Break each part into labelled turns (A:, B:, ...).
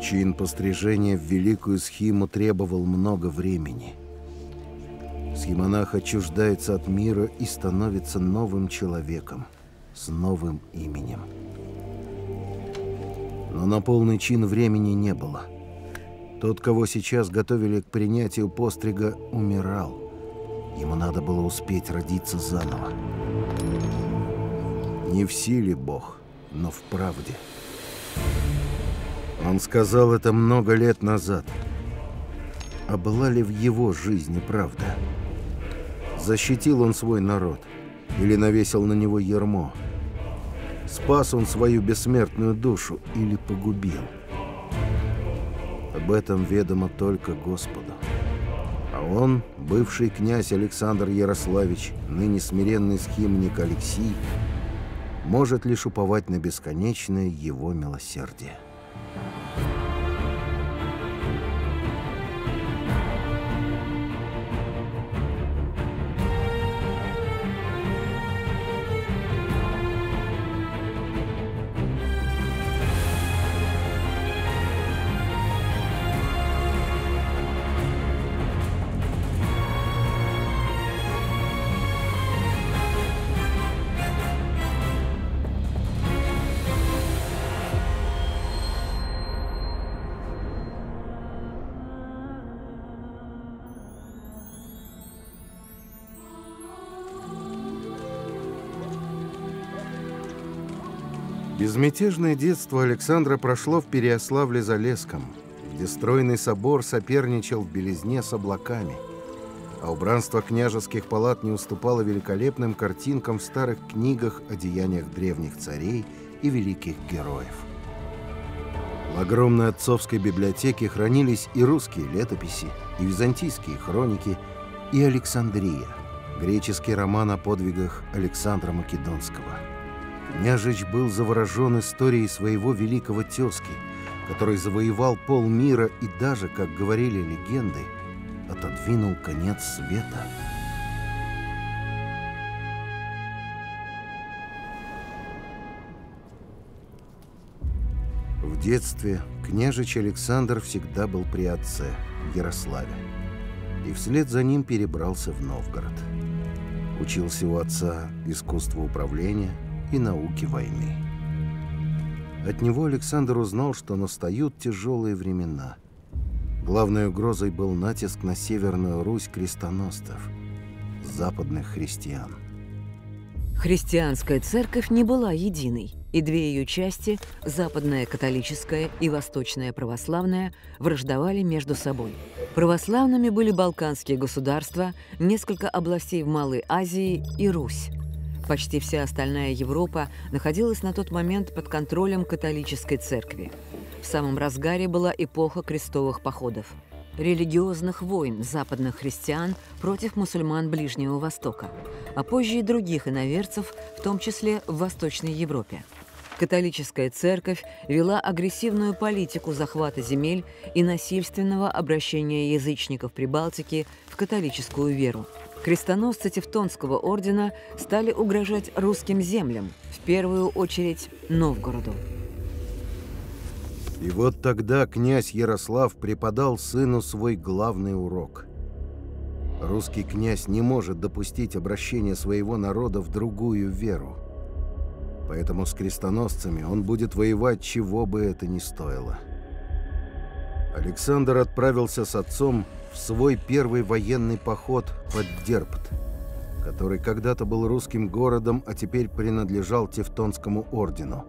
A: Чин пострижения в великую схиму требовал много времени. Схимонах отчуждается от мира и становится новым человеком, с новым именем. Но на полный чин времени не было. Тот, кого сейчас готовили к принятию пострига, умирал. Ему надо было успеть родиться заново. Не в силе Бог, но в правде. Он сказал это много лет назад. А была ли в его жизни правда? Защитил он свой народ или навесил на него ярмо? Спас он свою бессмертную душу или погубил? Об этом ведомо только Господу. А он, бывший князь Александр Ярославич, ныне смиренный схимник Алексий, может лишь уповать на бесконечное его милосердие. Безмятежное детство Александра прошло в Переяславле-Залесском, где стройный собор соперничал в белизне с облаками, а убранство княжеских палат не уступало великолепным картинкам в старых книгах о деяниях древних царей и великих героев. В огромной отцовской библиотеке хранились и русские летописи, и византийские хроники, и Александрия, греческий роман о подвигах Александра Македонского. Княжич был заворожен историей своего великого тезки, который завоевал полмира и даже, как говорили легенды, отодвинул конец света. В детстве княжич Александр всегда был при отце, в Ярославе, и вслед за ним перебрался в Новгород. Учился у отца искусству управления и науки войны. От него Александр узнал, что настают тяжелые времена. Главной угрозой был натиск на Северную Русь крестоносцев, западных христиан.
B: Христианская церковь не была единой, и две ее части, западная католическая и восточная православная, враждовали между собой. Православными были балканские государства, несколько областей в Малой Азии и Русь. Почти вся остальная Европа находилась на тот момент под контролем католической церкви. В самом разгаре была эпоха крестовых походов, религиозных войн западных христиан против мусульман Ближнего Востока, а позже и других иноверцев, в том числе в Восточной Европе. Католическая церковь вела агрессивную политику захвата земель и насильственного обращения язычников Прибалтики в католическую веру. Крестоносцы Тевтонского ордена стали угрожать русским землям, в первую очередь Новгороду.
A: И вот тогда князь Ярослав преподал сыну свой главный урок. Русский князь не может допустить обращения своего народа в другую веру. Поэтому с крестоносцами он будет воевать, чего бы это ни стоило. Александр отправился с отцом в свой первый военный поход под Дербт, который когда-то был русским городом, а теперь принадлежал Тевтонскому ордену.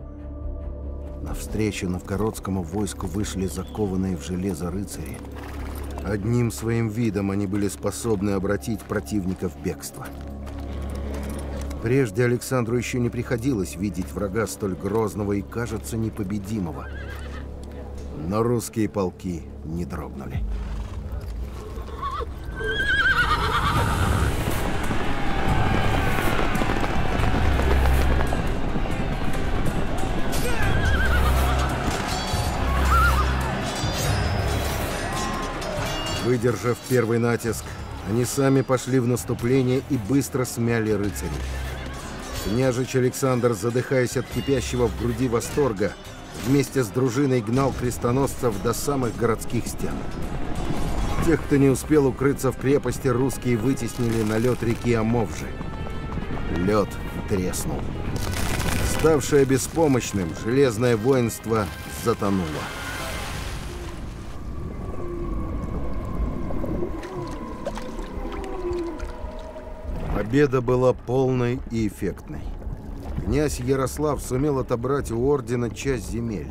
A: Навстречу новгородскому войску вышли закованные в железо рыцари. Одним своим видом они были способны обратить противника в бегство. Прежде Александру еще не приходилось видеть врага столь грозного и, кажется, непобедимого. Но русские полки не дрогнули. Выдержав первый натиск, они сами пошли в наступление и быстро смяли рыцарей. Княжич Александр, задыхаясь от кипящего в груди восторга, вместе с дружиной гнал крестоносцев до самых городских стен. Тех, кто не успел укрыться в крепости, русские вытеснили на лед реки Амовжи. Лед треснул. Ставшее беспомощным, железное воинство затонуло. Победа была полной и эффектной. Князь Ярослав сумел отобрать у ордена часть земель.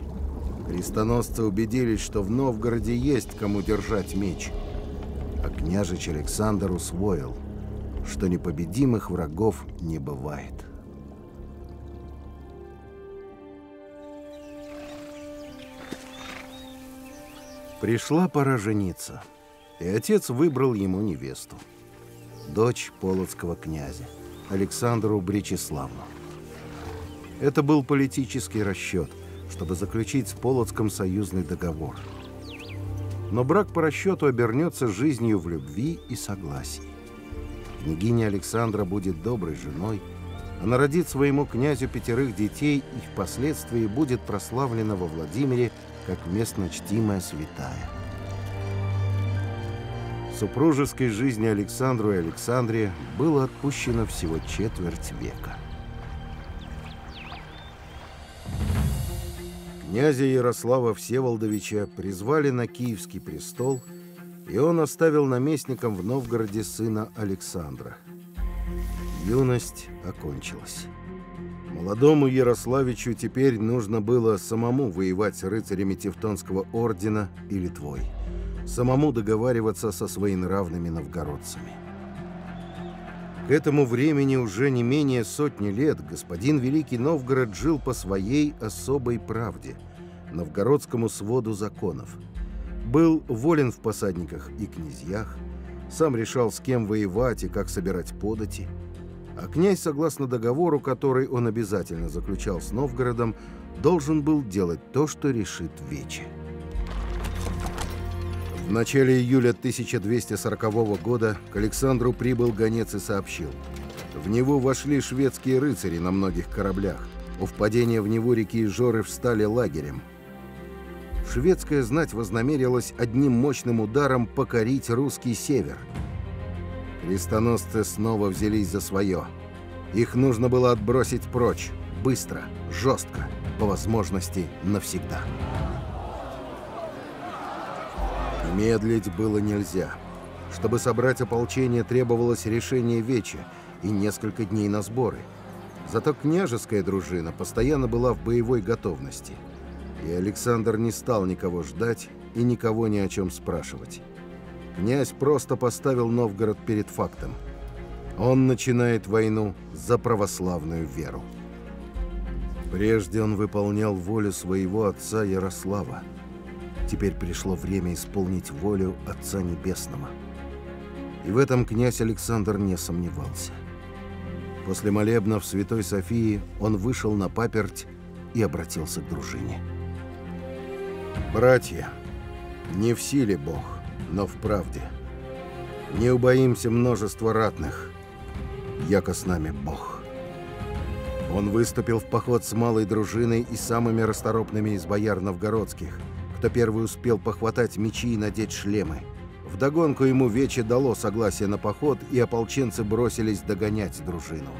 A: Крестоносцы убедились, что в Новгороде есть кому держать меч. А княжич Александр усвоил, что непобедимых врагов не бывает. Пришла пора жениться, и отец выбрал ему невесту. Дочь полоцкого князя, Александру Бречеславну. Это был политический расчет, чтобы заключить с Полоцком союзный договор. Но брак по расчету обернется жизнью в любви и согласии. Княгиня Александра будет доброй женой, она родит своему князю 5 детей и впоследствии будет прославлена во Владимире как местно чтимая святая. Супружеской жизни Александру и Александре было отпущено всего четверть века. Князя Ярослава Всеволодовича призвали на Киевский престол, и он оставил наместником в Новгороде сына Александра. Юность окончилась. Молодому Ярославичу теперь нужно было самому воевать с рыцарями Тевтонского ордена и Литвой, самому договариваться со своенравными новгородцами. К этому времени уже не менее сотни лет господин Великий Новгород жил по своей особой правде, новгородскому своду законов. Был волен в посадниках и князьях, сам решал, с кем воевать и как собирать подати, а князь, согласно договору, который он обязательно заключал с Новгородом, должен был делать то, что решит Вече. В начале июля 1240 года к Александру прибыл гонец и сообщил: в Неву вошли шведские рыцари на многих кораблях. У впадения в Неву реки Жоры встали лагерем. Шведская знать вознамерилась одним мощным ударом покорить русский север. Крестоносцы снова взялись за свое. Их нужно было отбросить прочь, быстро, жестко, по возможности навсегда. Медлить было нельзя. Чтобы собрать ополчение, требовалось решение Вече и несколько дней на сборы. Зато княжеская дружина постоянно была в боевой готовности. И Александр не стал никого ждать и никого ни о чем спрашивать. Князь просто поставил Новгород перед фактом. Он начинает войну за православную веру. Прежде он выполнял волю своего отца Ярослава. Теперь пришло время исполнить волю Отца Небесного. И в этом князь Александр не сомневался. После молебна в Святой Софии он вышел на паперть и обратился к дружине. «Братья, не в силе Бог, но в правде. Не убоимся множества ратных, яко с нами Бог». Он выступил в поход с малой дружиной и самыми расторопными из бояр новгородских, кто первый успел похватать мечи и надеть шлемы. Вдогонку ему Вече дало согласие на поход, и ополченцы бросились догонять дружину.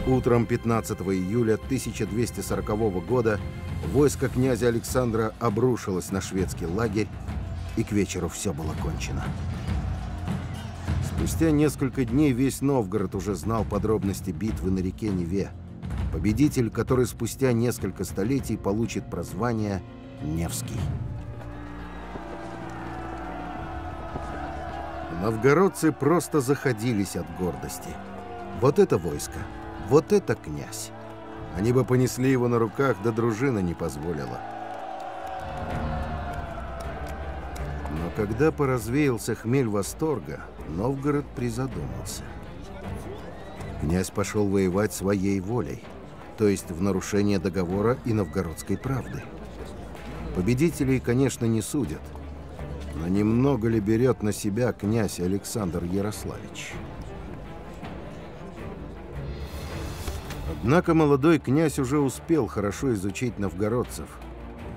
A: Утром 15 июля 1240 года войско князя Александра обрушилось на шведский лагерь, и к вечеру все было кончено. Спустя несколько дней весь Новгород уже знал подробности битвы на реке Неве. Победитель, который спустя несколько столетий получит прозвание Невский. Новгородцы просто заходились от гордости. Вот это войско, вот это князь. Они бы понесли его на руках, да дружина не позволила. Но когда поразвеялся хмель восторга, Новгород призадумался. Князь пошел воевать своей волей, то есть в нарушение договора и новгородской правды. Победителей, конечно, не судят, но немного ли берет на себя князь Александр Ярославич? Однако молодой князь уже успел хорошо изучить новгородцев.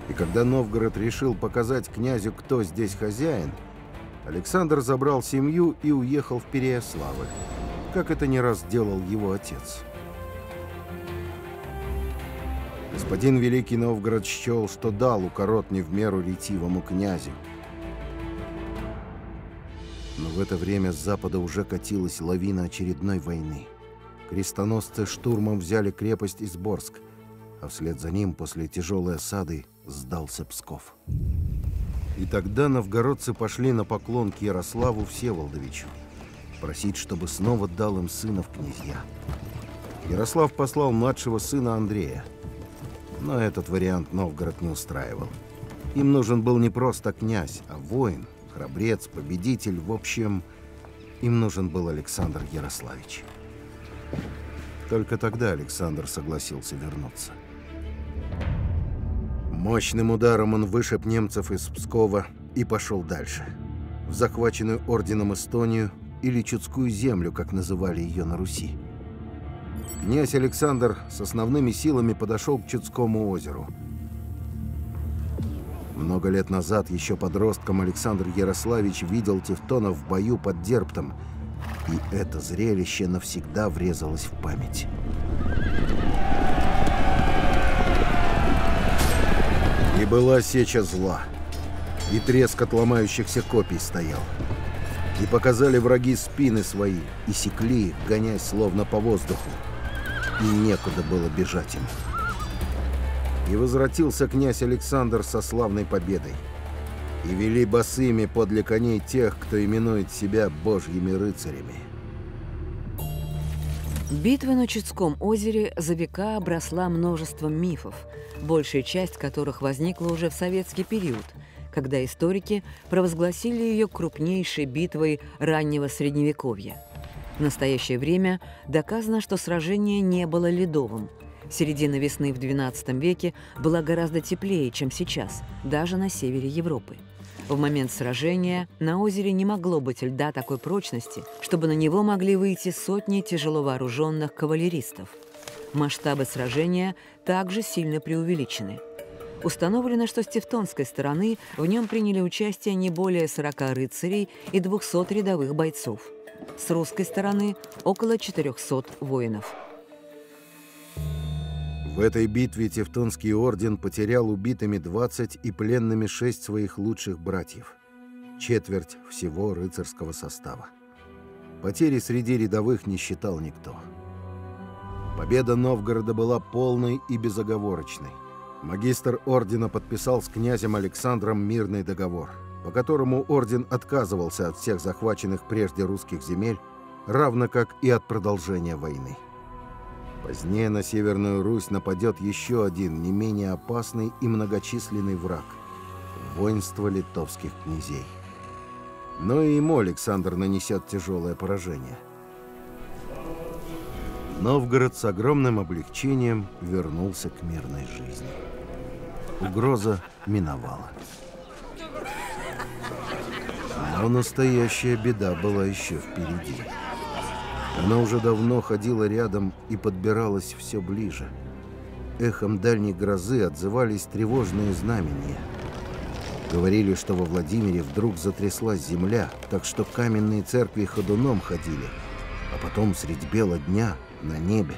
A: И когда Новгород решил показать князю, кто здесь хозяин, Александр забрал семью и уехал в Переяславль, как это не раз делал его отец. Господин Великий Новгород счел, что дал укорот не в меру ретивому князю. Но в это время с запада уже катилась лавина очередной войны. Крестоносцы штурмом взяли крепость Изборск, а вслед за ним, после тяжелой осады, сдался Псков. И тогда новгородцы пошли на поклон к Ярославу Всеволодовичу, просить, чтобы снова дал им сына в князья. Ярослав послал младшего сына Андрея, но этот вариант Новгород не устраивал. Им нужен был не просто князь, а воин, храбрец, победитель, в общем, им нужен был Александр Ярославич. Только тогда Александр согласился вернуться. Мощным ударом он вышиб немцев из Пскова и пошел дальше, в захваченную орденом Эстонию или Чудскую землю, как называли ее на Руси. Князь Александр с основными силами подошел к Чудскому озеру. Много лет назад, еще подростком, Александр Ярославич видел тевтонов в бою под Дербтом, и это зрелище навсегда врезалось в память. И была сеча зла, и треск от ломающихся копий стоял. И показали враги спины свои, и секли их, гонясь словно по воздуху. И некуда было бежать им. И возвратился князь Александр со славной победой. И вели босыми подле коней тех, кто именует себя божьими рыцарями.
B: Битва на Чудском озере за века обросла множеством мифов, большая часть которых возникла уже в советский период, когда историки провозгласили ее крупнейшей битвой раннего Средневековья. В настоящее время доказано, что сражение не было ледовым. Середина весны в XII веке была гораздо теплее, чем сейчас, даже на севере Европы. В момент сражения на озере не могло быть льда такой прочности, чтобы на него могли выйти сотни тяжело вооруженных кавалеристов. Масштабы сражения также сильно преувеличены. Установлено, что с тевтонской стороны в нем приняли участие не более 40 рыцарей и 200 рядовых бойцов. С русской стороны – около 400 воинов.
A: В этой битве Тевтонский орден потерял убитыми 20 и пленными 6 своих лучших братьев. Четверть всего рыцарского состава. Потери среди рядовых не считал никто. Победа Новгорода была полной и безоговорочной. Магистр ордена подписал с князем Александром мирный договор, по которому орден отказывался от всех захваченных прежде русских земель, равно как и от продолжения войны. Позднее на Северную Русь нападет еще один, не менее опасный и многочисленный враг – воинство литовских князей. Но и ему Александр нанесет тяжелое поражение. Новгород с огромным облегчением вернулся к мирной жизни. Угроза миновала. Но настоящая беда была еще впереди. Она уже давно ходила рядом и подбиралась все ближе. Эхом дальней грозы отзывались тревожные знамения. Говорили, что во Владимире вдруг затряслась земля, так что каменные церкви ходуном ходили, а потом средь бела дня на небе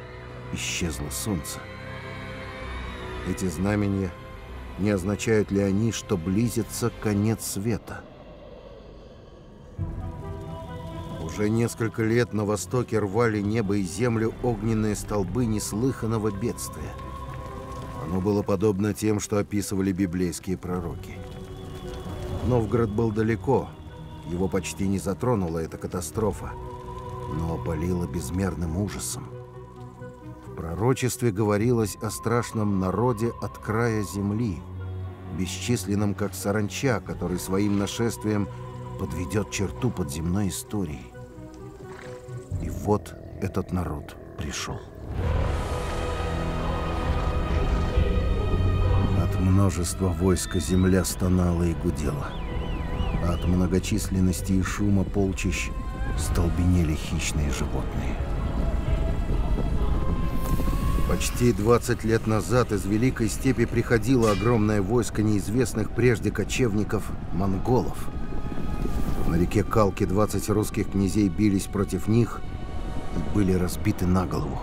A: исчезло солнце. Эти знамения, не означают ли они, что близится конец света? Уже несколько лет на востоке рвали небо и землю огненные столбы неслыханного бедствия. Оно было подобно тем, что описывали библейские пророки. Новгород был далеко, его почти не затронула эта катастрофа, но опалила безмерным ужасом. В пророчестве говорилось о страшном народе от края земли, бесчисленном как саранча, который своим нашествием подведет черту под земной историей. И вот этот народ пришел. От множества войска земля стонала и гудела. От многочисленности и шума полчищ столбенели хищные животные. Почти 20 лет назад из Великой Степи приходило огромное войско неизвестных прежде кочевников монголов. На реке Калки 20 русских князей бились против них и были разбиты на голову.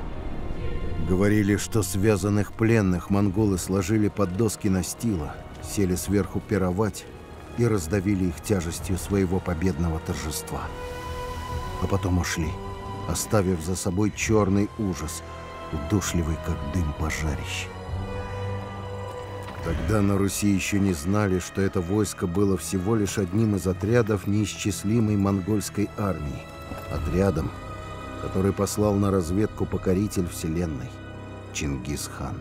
A: Говорили, что связанных пленных монголы сложили под доски настила, сели сверху пировать и раздавили их тяжестью своего победного торжества. А потом ушли, оставив за собой черный ужас, удушливый, как дым пожарищ. Тогда на Руси еще не знали, что это войско было всего лишь одним из отрядов неисчислимой монгольской армии. Отрядом, который послал на разведку покоритель вселенной Чингисхан.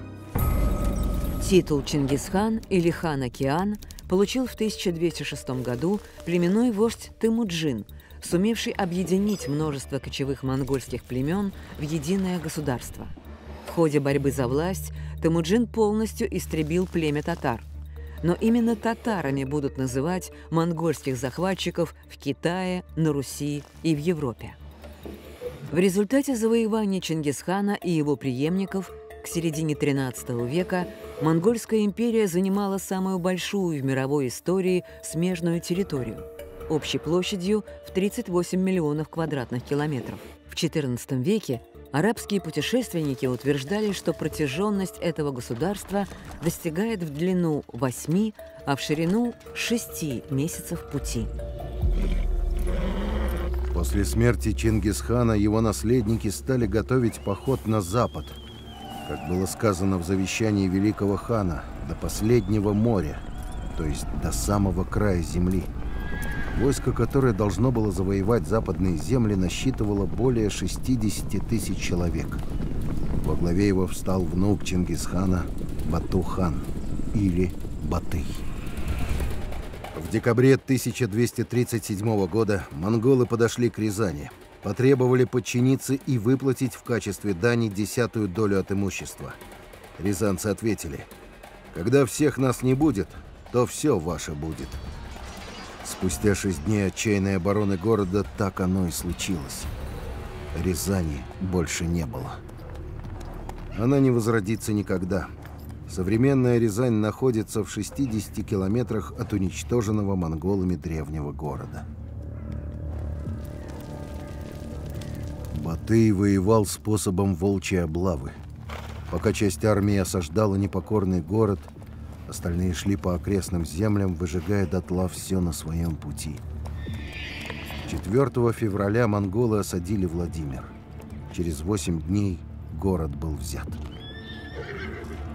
B: Титул Чингисхан или хан-океан получил в 1206 году племенной вождь Темуджин, сумевший объединить множество кочевых монгольских племен в единое государство. В ходе борьбы за власть Темуджин полностью истребил племя татар. Но именно татарами будут называть монгольских захватчиков в Китае, на Руси и в Европе. В результате завоевания Чингисхана и его преемников к середине XIII века Монгольская империя занимала самую большую в мировой истории смежную территорию, общей площадью в 38 миллионов квадратных километров. В XIV веке арабские путешественники утверждали, что протяженность этого государства достигает в длину 8, а в ширину 6 месяцев пути.
A: После смерти Чингисхана его наследники стали готовить поход на запад, как было сказано в завещании великого хана, до последнего моря, то есть до самого края земли. Войско, которое должно было завоевать западные земли, насчитывало более 60 тысяч человек. Во главе его встал внук Чингисхана Бату-хан, или Батый. В декабре 1237 года монголы подошли к Рязани, потребовали подчиниться и выплатить в качестве дани 10-ю долю от имущества. Рязанцы ответили: «Когда всех нас не будет, то все ваше будет». Спустя 6 дней отчаянной обороны города так оно и случилось. Рязани больше не было. Она не возродится никогда. Современная Рязань находится в 60 километрах от уничтоженного монголами древнего города. Батый воевал способом волчьей облавы. Пока часть армии осаждала непокорный город, остальные шли по окрестным землям, выжигая дотла все на своем пути. 4 февраля монголы осадили Владимир. Через 8 дней город был взят.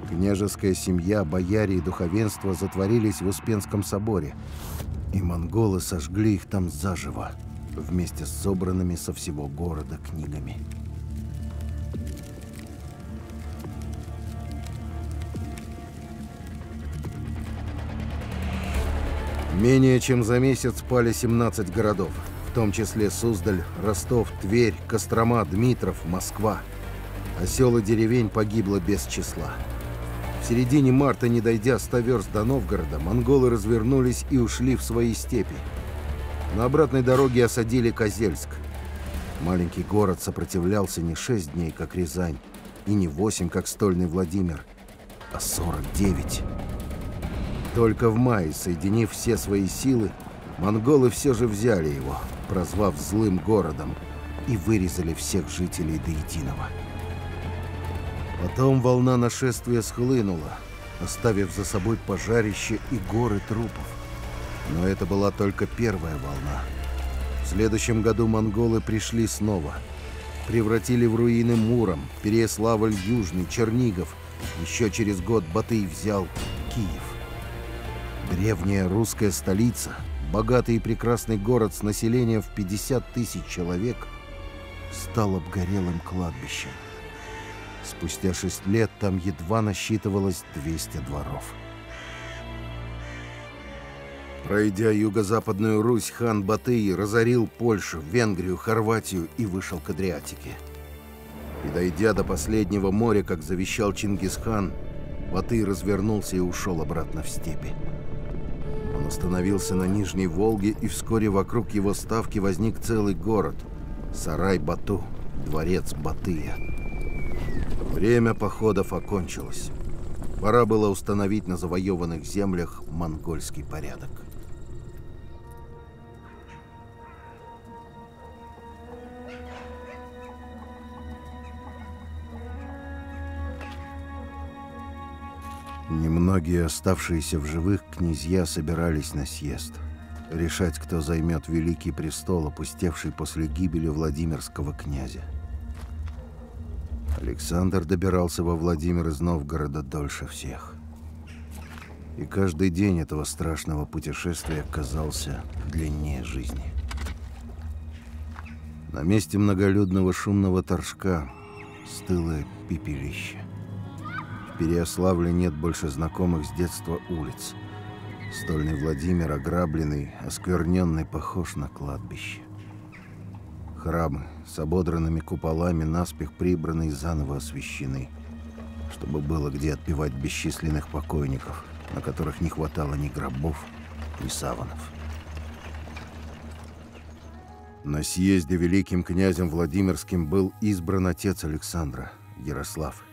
A: Княжеская семья, бояре и духовенство затворились в Успенском соборе, и монголы сожгли их там заживо, вместе с собранными со всего города книгами. Менее чем за месяц пали 17 городов, в том числе Суздаль, Ростов, Тверь, Кострома, Дмитров, Москва. А сел и деревень погибло без числа. В середине марта, не дойдя 100 верст до Новгорода, монголы развернулись и ушли в свои степи. На обратной дороге осадили Козельск. Маленький город сопротивлялся не 6 дней, как Рязань, и не 8, как стольный Владимир, а 49. Только в мае, соединив все свои силы, монголы все же взяли его, прозвав злым городом, и вырезали всех жителей до единого. Потом волна нашествия схлынула, оставив за собой пожарище и горы трупов. Но это была только первая волна. В следующем году монголы пришли снова. Превратили в руины Муром, Переяславль-Южный, Чернигов. Еще через год Батый взял Киев. Древняя русская столица, богатый и прекрасный город с населением в 50 тысяч человек, стал обгорелым кладбищем. Спустя 6 лет там едва насчитывалось 200 дворов. Пройдя юго-западную Русь, хан Батый разорил Польшу, Венгрию, Хорватию и вышел к Адриатике. И дойдя до последнего моря, как завещал Чингисхан, Батый развернулся и ушел обратно в степи. Он остановился на Нижней Волге, и вскоре вокруг его ставки возник целый город – Сарай-Бату, дворец Батыя. Время походов окончилось. Пора было установить на завоеванных землях монгольский порядок. Немногие оставшиеся в живых князья собирались на съезд. Решать, кто займет Великий престол, опустевший после гибели Владимирского князя. Александр добирался во Владимир из Новгорода дольше всех. И каждый день этого страшного путешествия казался длиннее жизни. На месте многолюдного шумного торжка стылое пепелище. В Переяславле нет больше знакомых с детства улиц. Стольный Владимир, ограбленный, оскверненный, похож на кладбище. Храмы с ободранными куполами, наспех прибраны и заново освящены, чтобы было где отпевать бесчисленных покойников, на которых не хватало ни гробов, ни саванов. На съезде великим князем Владимирским был избран отец Александра, Ярослав.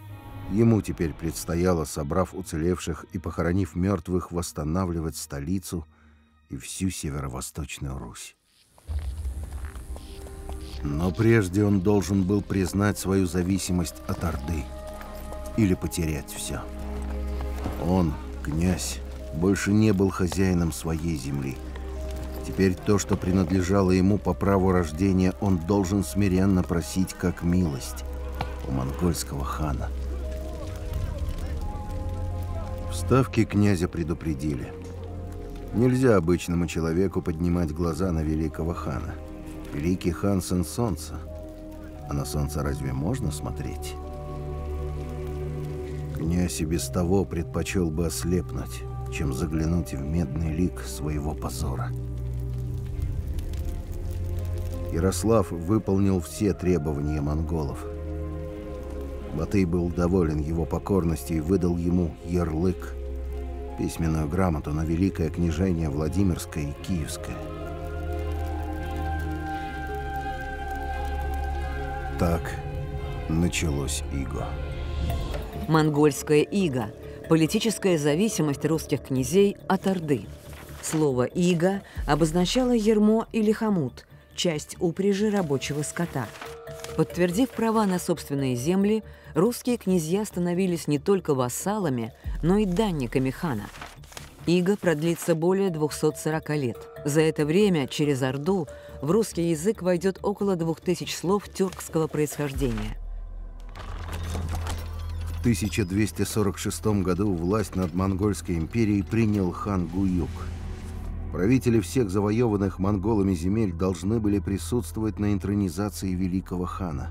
A: Ему теперь предстояло, собрав уцелевших и похоронив мертвых, восстанавливать столицу и всю Северо-Восточную Русь. Но прежде он должен был признать свою зависимость от Орды или потерять все. Он, князь, больше не был хозяином своей земли. Теперь то, что принадлежало ему по праву рождения, он должен смиренно просить как милость у монгольского хана. В ставке князя предупредили. Нельзя обычному человеку поднимать глаза на великого хана. Великий хан — сын солнца. А на солнце разве можно смотреть? Князь и без того предпочел бы ослепнуть, чем заглянуть в медный лик своего позора. Ярослав выполнил все требования монголов. Батый был доволен его покорностью и выдал ему ярлык, письменную грамоту на великое княжение Владимирское и Киевское. Так началось иго.
B: Монгольская ига – политическая зависимость русских князей от Орды. Слово «ига» обозначало ярмо или хомут – часть упряжи рабочего скота. Подтвердив права на собственные земли, русские князья становились не только вассалами, но и данниками хана. Ига продлится более 240 лет. За это время через Орду в русский язык войдет около 2000 слов тюркского происхождения.
A: В 1246 году власть над Монгольской империей принял хан Гуюк. Правители всех завоеванных монголами земель должны были присутствовать на интронизации великого хана.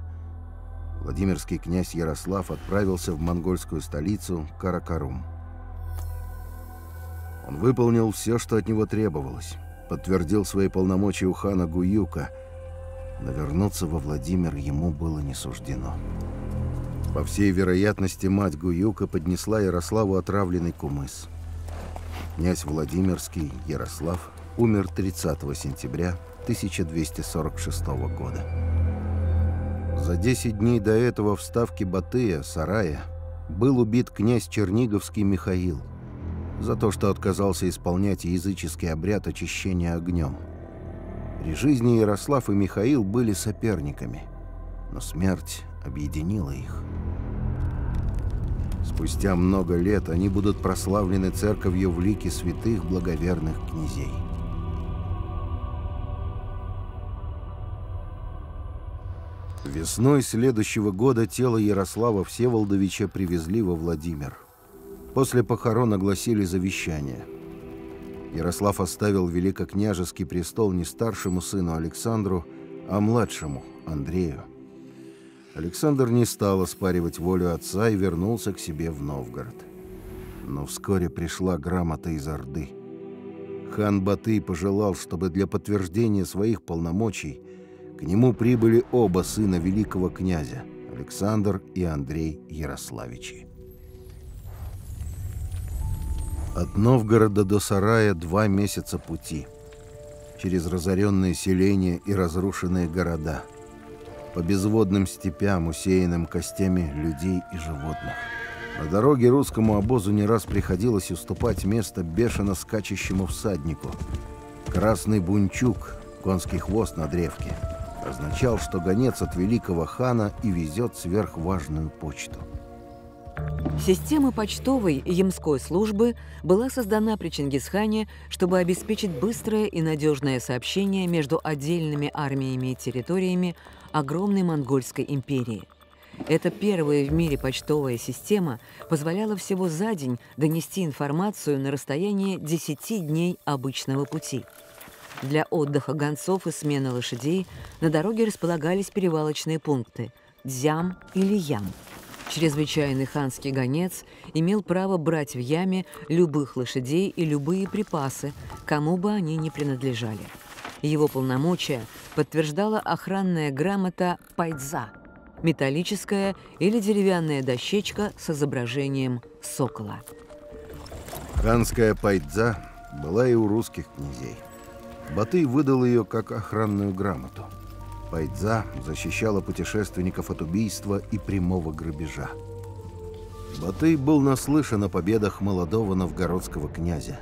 A: Владимирский князь Ярослав отправился в монгольскую столицу Каракарум. Он выполнил все, что от него требовалось, подтвердил свои полномочия у хана Гуюка, но вернуться во Владимир ему было не суждено. По всей вероятности, мать Гуюка поднесла Ярославу отравленный кумыс. Князь Владимирский Ярослав умер 30 сентября 1246 года. За 10 дней до этого в ставке Батыя, Сарая, был убит князь Черниговский Михаил за то, что отказался исполнять языческий обряд очищения огнем. При жизни Ярослав и Михаил были соперниками, но смерть объединила их. Спустя много лет они будут прославлены церковью в лике святых благоверных князей. Весной следующего года тело Ярослава Всеволодовича привезли во Владимир. После похорон огласили завещание. Ярослав оставил великокняжеский престол не старшему сыну Александру, а младшему Андрею. Александр не стал оспаривать волю отца и вернулся к себе в Новгород. Но вскоре пришла грамота из Орды. Хан Батый пожелал, чтобы для подтверждения своих полномочий к нему прибыли оба сына великого князя, Александр и Андрей Ярославичи. От Новгорода до Сарая 2 месяца пути, через разоренные селения и разрушенные города. по безводным степям, усеянным костями людей и животных. На дороге русскому обозу не раз приходилось уступать место бешено скачущему всаднику. Красный бунчук, конский хвост на древке, означал, что гонец от великого хана и везет сверхважную почту.
B: Система почтовой и ямской службы была создана при Чингисхане, чтобы обеспечить быстрое и надежное сообщение между отдельными армиями и территориями огромной монгольской империи. Эта первая в мире почтовая система позволяла всего за день донести информацию на расстояние 10 дней обычного пути. Для отдыха гонцов и смены лошадей на дороге располагались перевалочные пункты – дзям или ям. Чрезвычайный ханский гонец имел право брать в яме любых лошадей и любые припасы, кому бы они ни принадлежали. Его полномочия подтверждала охранная грамота «пайдза» – металлическая или деревянная дощечка с изображением сокола.
A: Ханская пайдза была и у русских князей. Батый выдал ее как охранную грамоту. Пайдза защищала путешественников от убийства и прямого грабежа. Батый был наслышан о победах молодого новгородского князя.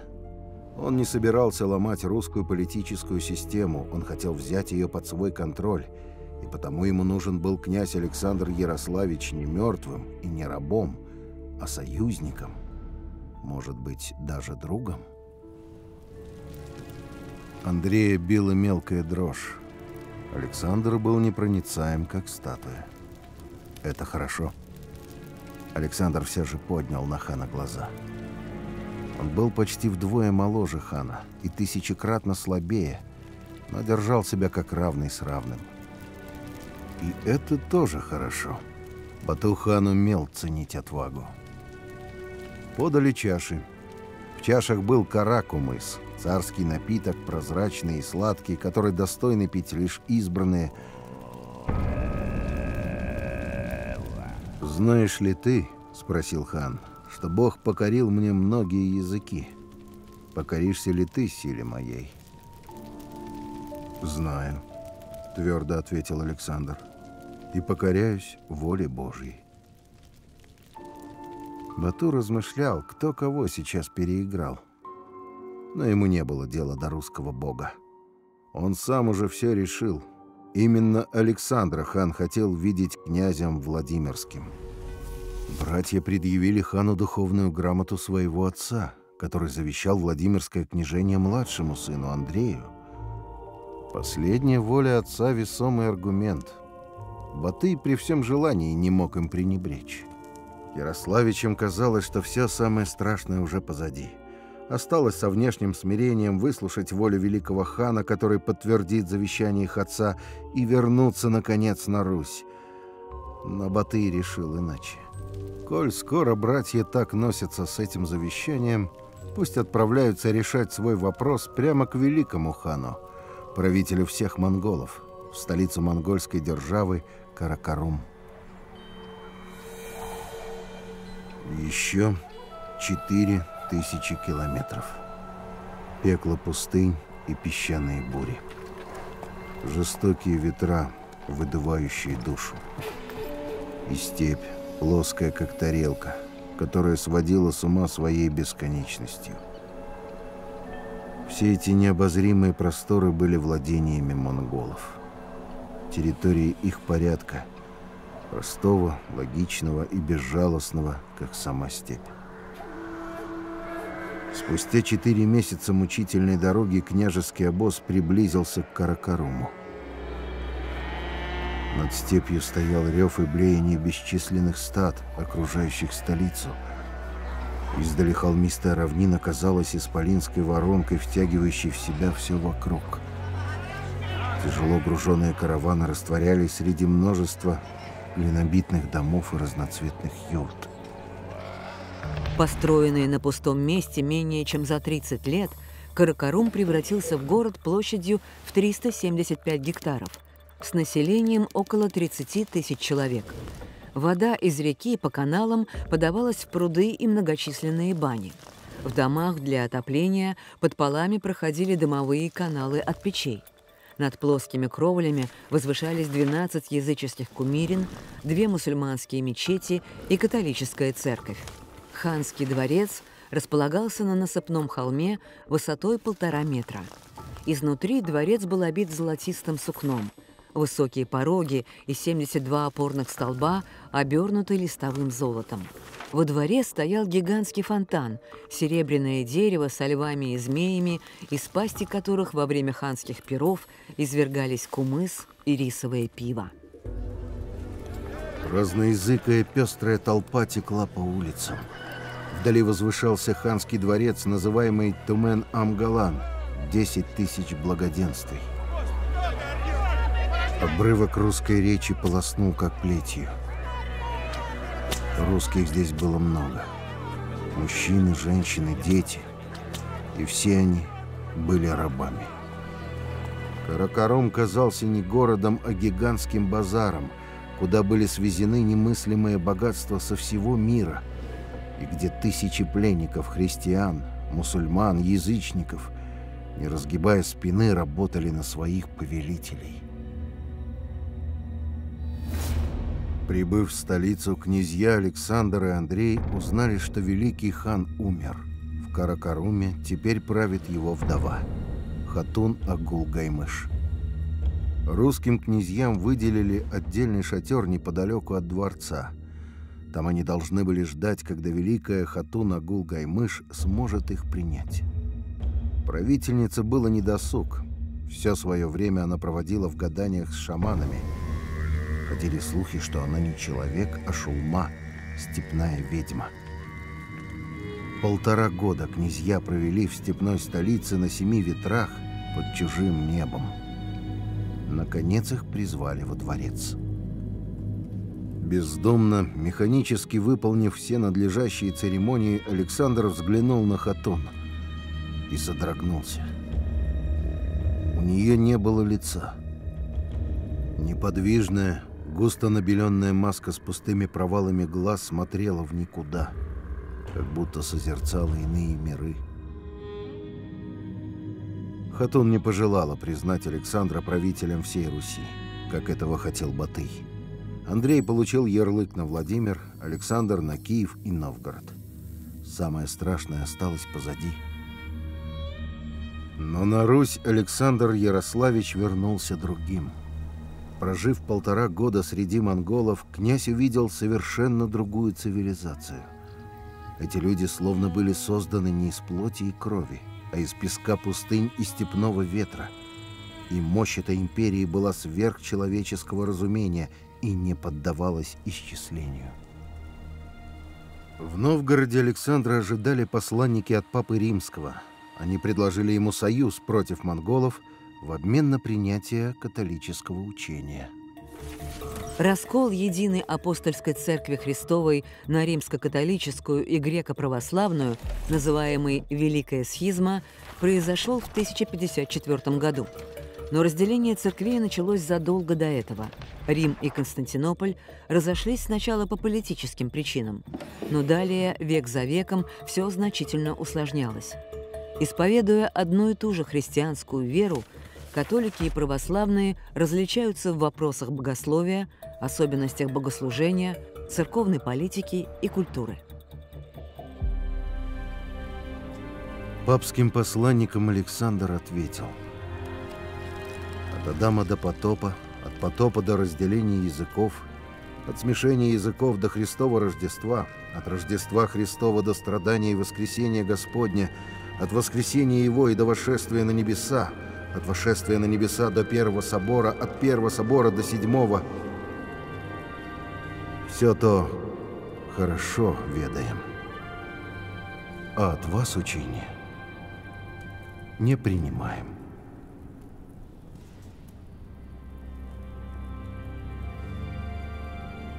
A: Он не собирался ломать русскую политическую систему, он хотел взять ее под свой контроль, и потому ему нужен был князь Александр Ярославич не мертвым и не рабом, а союзником, может быть, даже другом. Андрея била мелкая дрожь. Александр был непроницаем, как статуя. Это хорошо. Александр все же поднял на хана глаза. Он был почти вдвое моложе хана и тысячекратно слабее, но держал себя как равный с равным. И это тоже хорошо. Бату-хан умел ценить отвагу. Подали чаши. В чашах был каракумыс, царский напиток, прозрачный и сладкий, который достойны пить лишь избранные. «Знаешь ли ты, — спросил хан, — что Бог покорил мне многие языки? Покоришься ли ты силе моей?» «Знаю, — твердо ответил Александр, — и покоряюсь воле Божьей». Бату размышлял, кто кого сейчас переиграл. Но ему не было дела до русского бога. Он сам уже все решил. Именно Александра хан хотел видеть князем Владимирским. Братья предъявили хану духовную грамоту своего отца, который завещал Владимирское княжение младшему сыну Андрею. Последняя воля отца — весомый аргумент. Батый при всем желании не мог им пренебречь. Ярославичам казалось, что все самое страшное уже позади. Осталось со внешним смирением выслушать волю великого хана, который подтвердит завещание их отца, и вернуться, наконец, на Русь. Но Батый решил иначе. Коль скоро братья так носятся с этим завещанием, пусть отправляются решать свой вопрос прямо к великому хану, правителю всех монголов, в столицу монгольской державы Каракарум. Еще 4000 километров. Пекло пустынь и песчаные бури. Жестокие ветра, выдувающие душу. И степь, плоская как тарелка, которая сводила с ума своей бесконечностью. Все эти необозримые просторы были владениями монголов. Территории их порядка, простого, логичного и безжалостного, как сама степь. Спустя 4 месяца мучительной дороги княжеский обоз приблизился к Каракаруму. Над степью стоял рев и блеяние бесчисленных стад, окружающих столицу. Издали холмистая равнина казалась исполинской воронкой, втягивающей в себя все вокруг. Тяжело груженные караваны растворялись среди множества глинобитных домов и разноцветных юрт.
B: Построенный на пустом месте менее чем за 30 лет, Каракарум превратился в город площадью в 375 гектаров, с населением около 30 тысяч человек. Вода из реки по каналам подавалась в пруды и многочисленные бани. В домах для отопления под полами проходили дымовые каналы от печей. Над плоскими кровлями возвышались 12 языческих кумирин, 2 мусульманские мечети и католическая церковь. Ханский дворец располагался на насыпном холме высотой 1,5 метра. Изнутри дворец был обит золотистым сукном. Высокие пороги и 72 опорных столба обернуты листовым золотом. Во дворе стоял гигантский фонтан, серебряное дерево со львами и змеями, из пасти которых во время ханских пиров извергались кумыс и рисовое пиво.
A: Разноязыкая пестрая толпа текла по улицам. Вдали возвышался ханский дворец, называемый Тумен-Амгалан, 10 тысяч благоденствий. Обрывок русской речи полоснул, как плетью. Русских здесь было много. Мужчины, женщины, дети. И все они были рабами. Каракарум казался не городом, а гигантским базаром, куда были свезены немыслимые богатства со всего мира, и где тысячи пленников, христиан, мусульман, язычников, не разгибая спины, работали на своих повелителей. Прибыв в столицу, князья Александр и Андрей узнали, что великий хан умер. В Каракаруме теперь правит его вдова, Хатун Агул-Гаймыш. Русским князьям выделили отдельный шатер неподалеку от дворца. Там они должны были ждать, когда великая Хатун Агул-Гаймыш сможет их принять. Правительнице было недосуг. Все свое время она проводила в гаданиях с шаманами. Ходили слухи, что она не человек, а шулма, степная ведьма. 1,5 года князья провели в степной столице на 7 ветрах под чужим небом. Наконец их призвали во дворец. Бездумно, механически выполнив все надлежащие церемонии, Александр взглянул на Хатун и содрогнулся. У нее не было лица. Неподвижная, густо набеленная маска с пустыми провалами глаз смотрела в никуда, как будто созерцала иные миры. Хатун не пожелала признать Александра правителем всей Руси, как этого хотел Батый. Андрей получил ярлык на Владимир, Александр на Киев и Новгород. Самое страшное осталось позади. Но на Русь Александр Ярославич вернулся другим. Прожив 1,5 года среди монголов, князь увидел совершенно другую цивилизацию. Эти люди словно были созданы не из плоти и крови, а из песка пустынь и степного ветра. И мощь этой империи была сверхчеловеческого разумения и не поддавалась исчислению. В Новгороде Александра ожидали посланники от Папы Римского. Они предложили ему союз против монголов в обмен на принятие католического учения.
B: Раскол единой апостольской церкви Христовой на римско-католическую и греко-православную, называемый Великая Схизма, произошел в 1054 году. Но разделение церквей началось задолго до этого. Рим и Константинополь разошлись сначала по политическим причинам, но далее, век за веком, все значительно усложнялось. Исповедуя одну и ту же христианскую веру, католики и православные различаются в вопросах богословия, особенностях богослужения, церковной политики и культуры.
A: Папским посланникам Александр ответил: от Адама до потопа, от потопа до разделения языков, от смешения языков до Христова Рождества, от Рождества Христова до страдания и воскресения Господня, от воскресения Его и до восшествия на небеса, от восшествия на небеса до Первого собора, от Первого собора до Седьмого. Все то хорошо ведаем. А от вас учения не принимаем.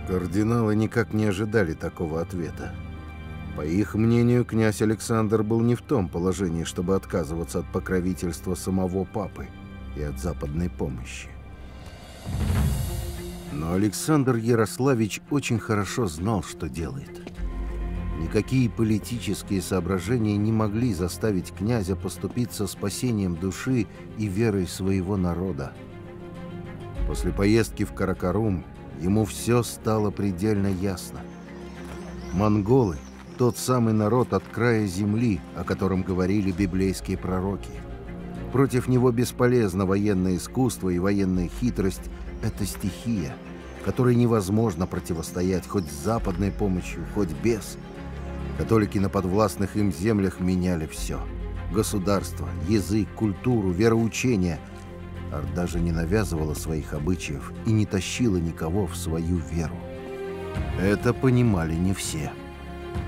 A: Кардиналы никак не ожидали такого ответа. По их мнению, князь Александр был не в том положении, чтобы отказываться от покровительства самого папы и от западной помощи. Но Александр Ярославич очень хорошо знал, что делает. Никакие политические соображения не могли заставить князя поступиться спасением души и верой своего народа. После поездки в Каракарум ему все стало предельно ясно. Монголы – тот самый народ от края земли, о котором говорили библейские пророки. Против него бесполезно военное искусство и военная хитрость – это стихия, которой невозможно противостоять хоть с западной помощью, хоть без. Католики на подвластных им землях меняли все – государство, язык, культуру, вероучение. Орда же не навязывала своих обычаев и не тащила никого в свою веру. Это понимали не все.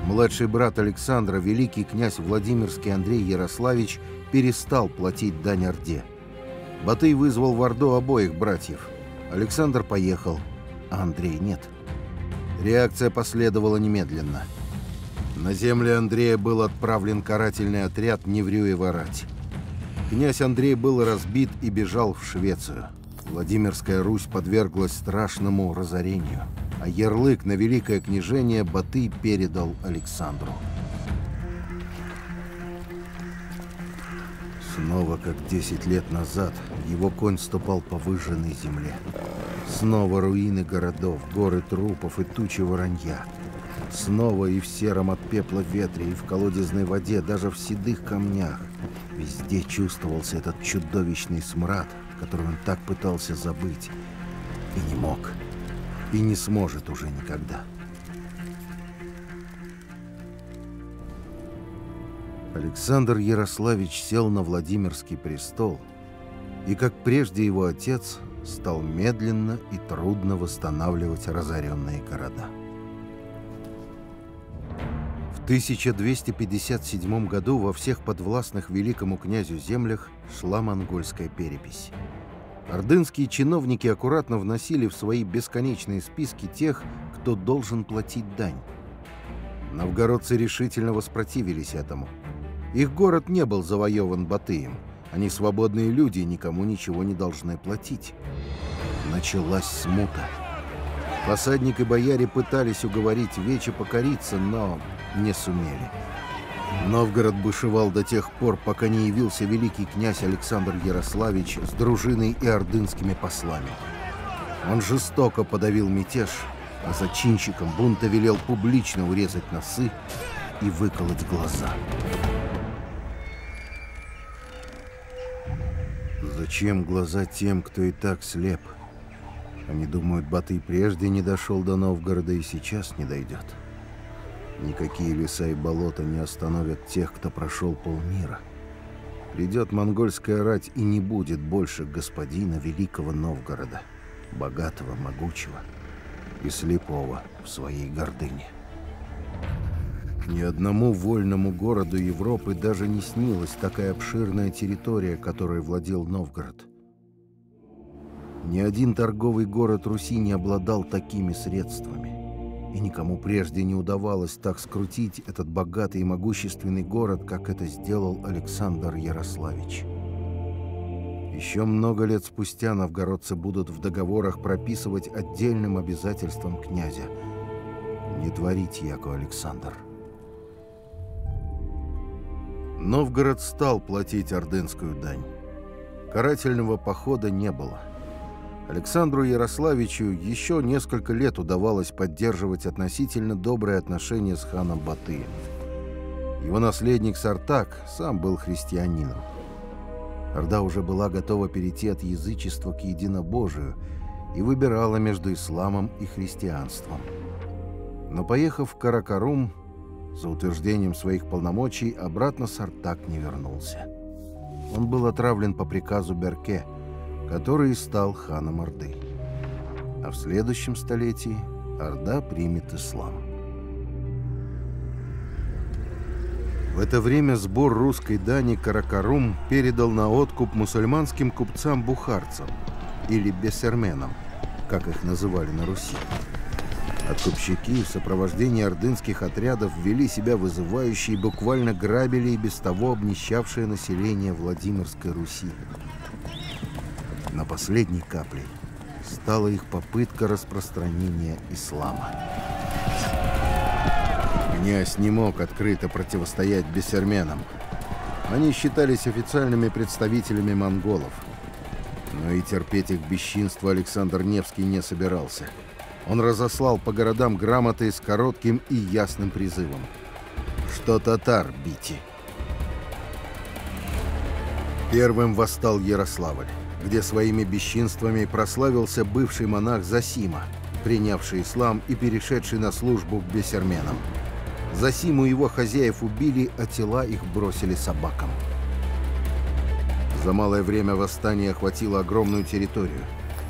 A: Младший брат Александра, великий князь Владимирский Андрей Ярославич, перестал платить дань Орде. Батый вызвал в Орду обоих братьев. Александр поехал, а Андрей нет. Реакция последовала немедленно. На земли Андрея был отправлен карательный отряд Неврюева рать. Князь Андрей был разбит и бежал в Швецию. Владимирская Русь подверглась страшному разорению, а ярлык на великое княжение Батый передал Александру. Снова, как 10 лет назад, его конь ступал по выжженной земле. Снова руины городов, горы трупов и тучи воронья. Снова и в сером от пепла ветре, и в колодезной воде, даже в седых камнях. Везде чувствовался этот чудовищный смрад, который он так пытался забыть. И не мог. И не сможет уже никогда. Александр Ярославич сел на Владимирский престол, и, как прежде его отец, стал медленно и трудно восстанавливать разоренные города. В 1257 году во всех подвластных великому князю землях шла монгольская перепись. Ордынские чиновники аккуратно вносили в свои бесконечные списки тех, кто должен платить дань. Новгородцы решительно воспротивились этому. Их город не был завоеван Батыем. Они свободные люди и никому ничего не должны платить. Началась смута. Посадник и бояре пытались уговорить Вече покориться, но не сумели. Новгород бушевал до тех пор, пока не явился великий князь Александр Ярославич с дружиной и ордынскими послами. Он жестоко подавил мятеж, а зачинщикам бунта велел публично урезать носы и выколоть глаза. Зачем глаза тем, кто и так слеп? Они думают, Батый прежде не дошел до Новгорода и сейчас не дойдет. Никакие леса и болота не остановят тех, кто прошел полмира. Придет монгольская рать, и не будет больше господина великого Новгорода, богатого, могучего и слепого в своей гордыне. Ни одному вольному городу Европы даже не снилась такая обширная территория, которой владел Новгород. Ни один торговый город Руси не обладал такими средствами. И никому прежде не удавалось так скрутить этот богатый и могущественный город, как это сделал Александр Ярославич. Еще много лет спустя новгородцы будут в договорах прописывать отдельным обязательством князя не творить, яко Александр. Новгород стал платить ордынскую дань. Карательного похода не было. Александру Ярославичу еще несколько лет удавалось поддерживать относительно добрые отношения с ханом Батыем. Его наследник Сартак сам был христианином. Орда уже была готова перейти от язычества к единобожию и выбирала между исламом и христианством. Но, поехав в Каракарум, за утверждением своих полномочий, обратно Сартак не вернулся. Он был отравлен по приказу Берке, который и стал ханом Орды. А в следующем столетии Орда примет ислам. В это время сбор русской дани Каракарум передал на откуп мусульманским купцам-бухарцам, или бесерменам, как их называли на Руси. Откупщики в сопровождении ордынских отрядов вели себя вызывающе и буквально грабили и без того обнищавшее население Владимирской Руси. Но последней каплей стала их попытка распространения ислама. Князь не мог открыто противостоять бессерменам. Они считались официальными представителями монголов. Но и терпеть их бесчинство Александр Невский не собирался. Он разослал по городам грамоты с коротким и ясным призывом: «Что татар бити!». Первым восстал Ярославль, где своими бесчинствами прославился бывший монах Зосима, принявший ислам и перешедший на службу к бессерменам. Зосиму его хозяев убили, а тела их бросили собакам. За малое время восстание охватило огромную территорию.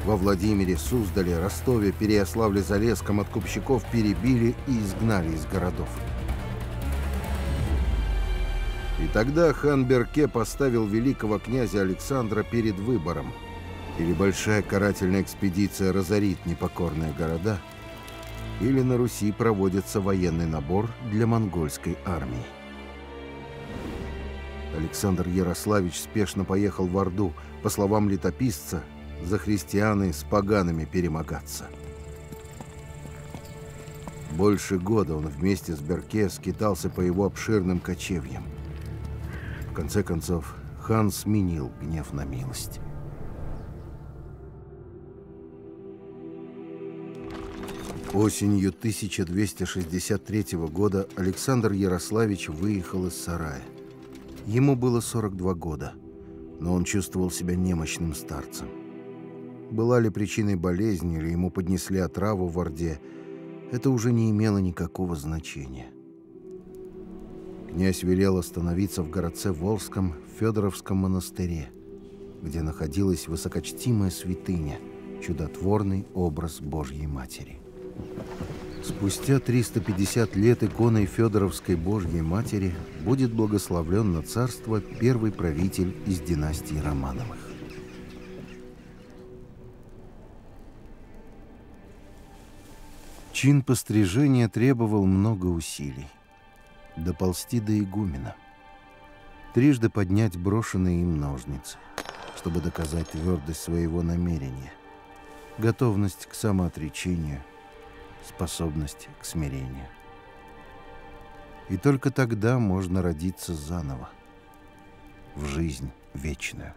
A: Во Владимире, Суздале, Ростове, Переяславле-Залесском откупщиков перебили и изгнали из городов. И тогда хан Берке поставил великого князя Александра перед выбором: или большая карательная экспедиция разорит непокорные города, или на Руси проводится военный набор для монгольской армии. Александр Ярославич спешно поехал в Орду, по словам летописца, за христианы с погаными перемогаться. Больше года он вместе с Берке скитался по его обширным кочевьям. В конце концов, хан сменил гнев на милость. Осенью 1263 года Александр Ярославич выехал из сарая. Ему было 42 года, но он чувствовал себя немощным старцем. Была ли причиной болезни, или ему поднесли отраву в Орде, это уже не имело никакого значения. Князь велел остановиться в городце Волжском, в Федоровском монастыре, где находилась высокочтимая святыня, чудотворный образ Божьей Матери. Спустя 350 лет иконой Федоровской Божьей Матери будет благословлен на царство первый правитель из династии Романовых. Чин пострижения требовал много усилий. Доползти до игумена, трижды поднять брошенные им ножницы, чтобы доказать твердость своего намерения, готовность к самоотречению, способность к смирению. И только тогда можно родиться заново, в жизнь вечную.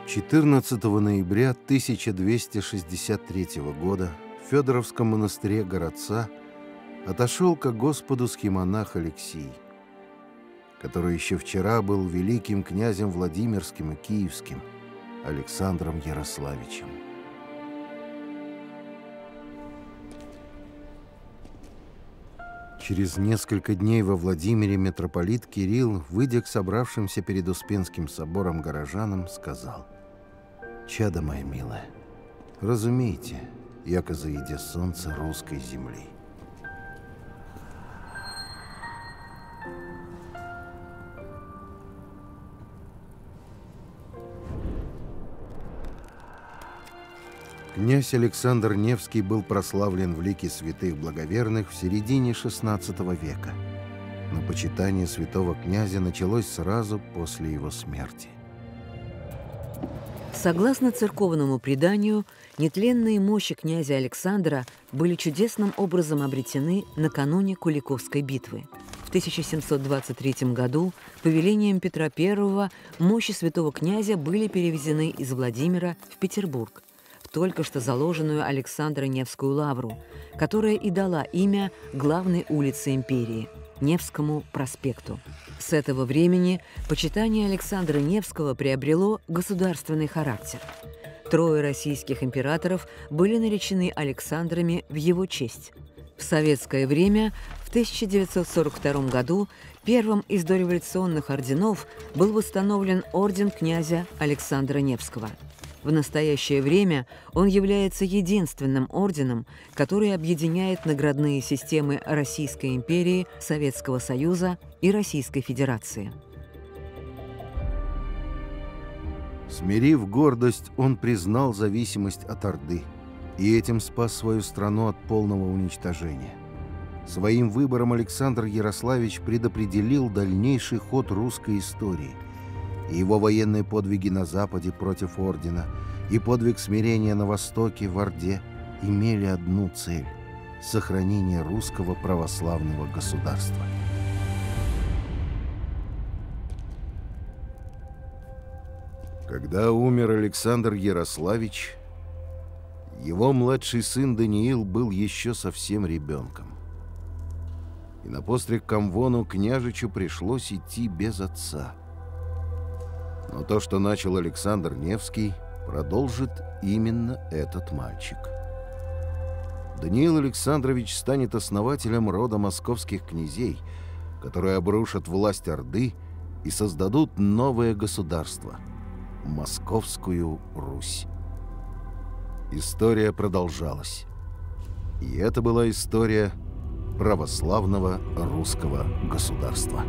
A: 14 ноября 1263 года в Федоровском монастыре городца отошел ко Господу схимонах Алексий, который еще вчера был великим князем Владимирским и Киевским Александром Ярославичем. Через несколько дней во Владимире митрополит Кирилл, выйдя к собравшимся перед Успенским собором горожанам, сказал: «Чадо мое милое, разумейте, яко заиде солнце русской земли». Князь Александр Невский был прославлен в лике святых благоверных в середине XVI века, но почитание святого князя началось сразу после его смерти.
B: Согласно церковному преданию, нетленные мощи князя Александра были чудесным образом обретены накануне Куликовской битвы. В 1723 году повелением Петра I мощи святого князя были перевезены из Владимира в Петербург, в только что заложенную Александра Невскую лавру, которая и дала имя главной улице империи – Невскому проспекту. С этого времени почитание Александра Невского приобрело государственный характер. 3 российских императоров были наречены Александрами в его честь. В советское время, в 1942 году, первым из дореволюционных орденов был восстановлен орден князя Александра Невского. В настоящее время он является единственным орденом, который объединяет наградные системы Российской империи, Советского Союза и Российской Федерации.
A: Смирив гордость, он признал зависимость от Орды и этим спас свою страну от полного уничтожения. Своим выбором Александр Ярославич предопределил дальнейший ход русской истории. И его военные подвиги на Западе против ордена и подвиг смирения на Востоке в Орде имели одну цель сохранения русского православного государства. Когда умер Александр Ярославич, его младший сын Даниил был еще совсем ребенком. И на постриг Камвону княжичу пришлось идти без отца. Но то, что начал Александр Невский, продолжит именно этот мальчик. Даниил Александрович станет основателем рода московских князей, которые обрушат власть Орды и создадут новое государство – Московскую Русь. История продолжалась. И это была история православного русского государства.